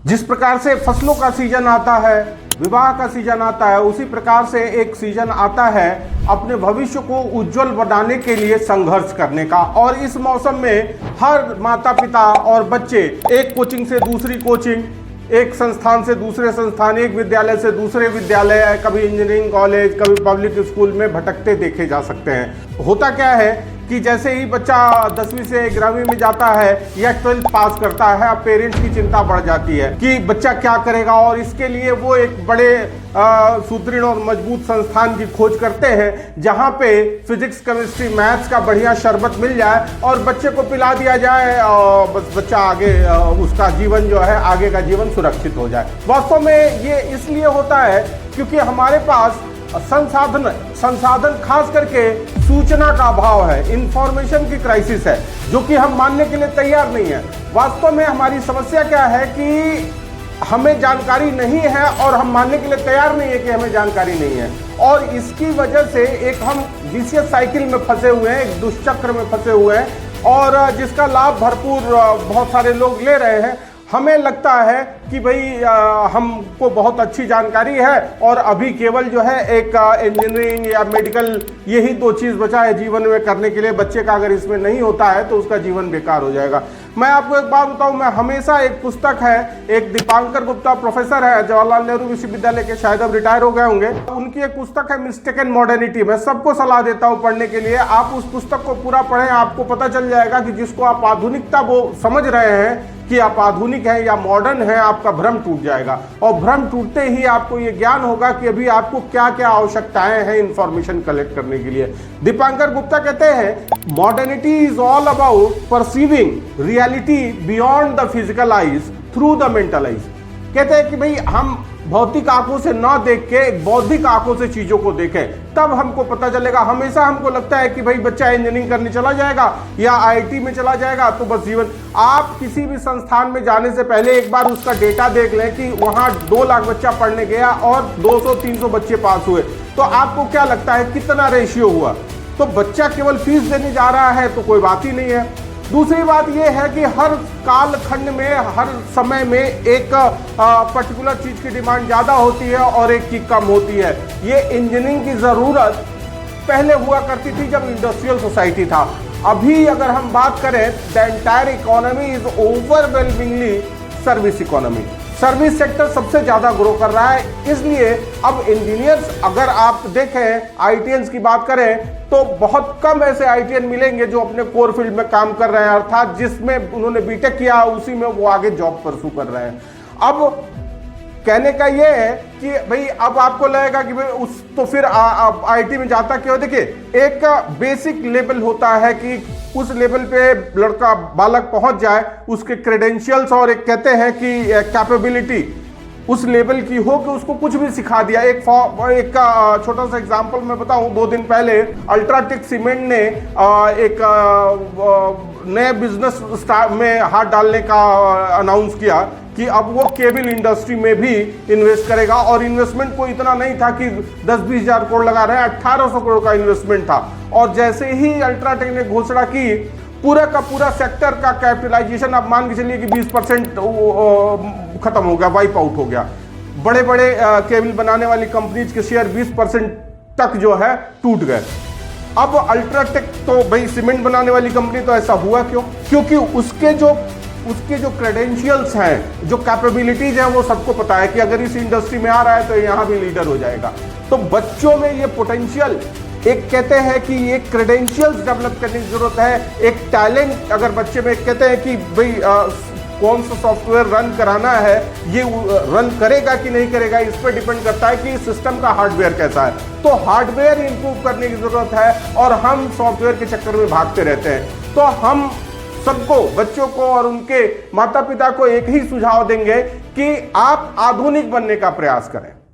जिस प्रकार से फसलों का सीजन आता है, विवाह का सीजन आता है, उसी प्रकार से एक सीजन आता है अपने भविष्य को उज्जवल बनाने के लिए संघर्ष करने का। और इस मौसम में हर माता पिता और बच्चे एक कोचिंग से दूसरी कोचिंग, एक संस्थान से दूसरे संस्थान, एक विद्यालय से दूसरे विद्यालय, कभी इंजीनियरिंग कॉलेज, कभी पब्लिक स्कूल में भटकते देखे जा सकते हैं। होता क्या है कि जैसे ही बच्चा 10वीं से 11वीं में जाता है या 12th पास करता है, अब पेरेंट्स की चिंता बढ़ जाती है कि बच्चा क्या करेगा, और इसके लिए वो एक बड़े सुदृढ़ और मजबूत संस्थान की खोज करते हैं जहां पे फिजिक्स, केमिस्ट्री, मैथ्स का बढ़िया शरबत मिल जाए और बच्चे को पिला दिया जाए और बस बच्चा आगे उसका जीवन जो है, आगे का जीवन सुरक्षित हो जाए। वास्तव में ये इसलिए होता है क्योंकि हमारे पास संसाधन खास करके सूचना का अभाव है, इंफॉर्मेशन की क्राइसिस है, जो कि हम मानने के लिए तैयार नहीं है। वास्तव में हमारी समस्या क्या है कि हमें जानकारी नहीं है और हम मानने के लिए तैयार नहीं है कि हमें जानकारी नहीं है, और इसकी वजह से एक हम विशियस साइकिल में फंसे हुए हैं, एक दुष्चक्र में फंसे हुए हैं, और जिसका लाभ भरपूर बहुत सारे लोग ले रहे हैं। हमें लगता है कि भाई हमको बहुत अच्छी जानकारी है और अभी केवल जो है एक इंजीनियरिंग या मेडिकल, यही दो चीज़ बचा है जीवन में करने के लिए। बच्चे का अगर इसमें नहीं होता है तो उसका जीवन बेकार हो जाएगा। मैं आपको एक बात बताऊं, मैं हमेशा एक पुस्तक है, एक दीपांकर गुप्ता प्रोफेसर है जवाहरलाल नेहरू विश्वविद्यालय के, शायद अब रिटायर हो गए होंगे, उनकी एक पुस्तक है मिस्टेकन मॉडर्निटी। मैं सबको सलाह देता हूं पढ़ने के लिए। आप उस पुस्तक को पूरा पढ़ें, आपको पता चल जाएगा कि जिसको आप आधुनिकता वो समझ रहे हैं कि आप आधुनिक हैं या मॉडर्न हैं, आपका भ्रम टूट जाएगा। और भ्रम टूटते ही आपको ये ज्ञान होगा कि अभी आपको क्या क्या आवश्यकताएं हैं इंफॉर्मेशन कलेक्ट करने के लिए। दीपांकर गुप्ता कहते हैं modernity is all about perceiving reality beyond the physical eyes through the mental eyes. कहते हैं कि भाई हम भौतिक आंखों से ना देख के बौद्धिक आंखों से चीजों को देखें, तब हमको पता चलेगा। हमेशा हमको लगता है कि भाई बच्चा इंजीनियरिंग करने चला जाएगा या आईआईटी में चला जाएगा तो बस जीवन। आप किसी भी संस्थान में जाने से पहले एक बार उसका डेटा देख लें कि वहां 2 लाख बच्चा पढ़ने गया और 200-300 बच्चे पास हुए, तो आपको क्या लगता है कितना रेशियो हुआ? तो बच्चा केवल फीस देने जा रहा है तो कोई बात ही नहीं है। दूसरी बात यह है कि हर कालखंड में, हर समय में एक पर्टिकुलर चीज की डिमांड ज़्यादा होती है और एक की कम होती है। ये इंजीनियरिंग की ज़रूरत पहले हुआ करती थी जब इंडस्ट्रियल सोसाइटी था। अभी अगर हम बात करें, the entire economy is overwhelmingly service economy. Service sector सबसे ज़्यादा ग्रो कर रहा है, इसलिए अब इंजीनियर्स, अगर आप देखें आईटीएन्स की बात करें तो बहुत कम ऐसे आईटीएन मिलेंगे जो अपने कोर फील्ड में काम कर रहे हैं, अर्थात जिसमें उन्होंने बीटेक किया उसी में वो आगे जॉब परसू कर रहे हैं। अब कहने का ये है कि भाई अब आपको लगेगा कि भाई उस तो फिर आईटी में जाता क्यों? देखिए, एक बेसिक लेवल होता है कि उस लेवल पे लड़का बालक पहुंच जाए, उसके क्रेडेंशियल्स और एक कहते हैं कि कैपेबिलिटी उस लेवल की हो कि उसको कुछ भी सिखा दिया। एक छोटा सा एग्जांपल मैं बताऊं, 2 दिन पहले अल्ट्राटेक सीमेंट ने एक नए बिजनेस में हाथ डालने का अनाउंस किया कि अब वो केबल इंडस्ट्री में भी इन्वेस्ट करेगा, और इन्वेस्टमेंट को इतना नहीं था कि 10-20 हज़ार करोड़ लगा रहे हैं, 1800 करोड़ का इन्वेस्टमेंट था। और जैसे ही अल्ट्राटेक ने घोषणा की, पूरा का पूरा सेक्टर का कैपिटलाइजेशन आप मान के चलिए कि 20% खत्म हो गया, वाइप आउट हो गया। बड़े बड़े केबल बनाने वाली कंपनीज के शेयर 20% तक जो है टूट गए। अब अल्ट्राटेक तो भाई सीमेंट बनाने वाली कंपनी, तो ऐसा हुआ क्यों? क्योंकि उसके जो क्रेडेंशियल्स हैं, जो कैपेबिलिटीज हैं, वो सबको पता है कि अगर इस इंडस्ट्री में आ रहा है तो यहाँ भी लीडर हो जाएगा। तो बच्चों में ये पोटेंशियल, एक कहते हैं कि ये क्रेडेंशियल्स डेवलप करने की जरूरत है, एक टैलेंट अगर बच्चे में, कहते हैं कि भाई कौन सा सॉफ्टवेयर रन कराना है, ये रन करेगा कि नहीं करेगा, इस पर डिपेंड करता है कि सिस्टम का हार्डवेयर कैसा है। तो हार्डवेयर इंप्रूव करने की जरूरत है और हम सॉफ्टवेयर के चक्कर में भागते रहते हैं। तो हम सबको, बच्चों को और उनके माता पिता को एक ही सुझाव देंगे कि आप आधुनिक बनने का प्रयास करें।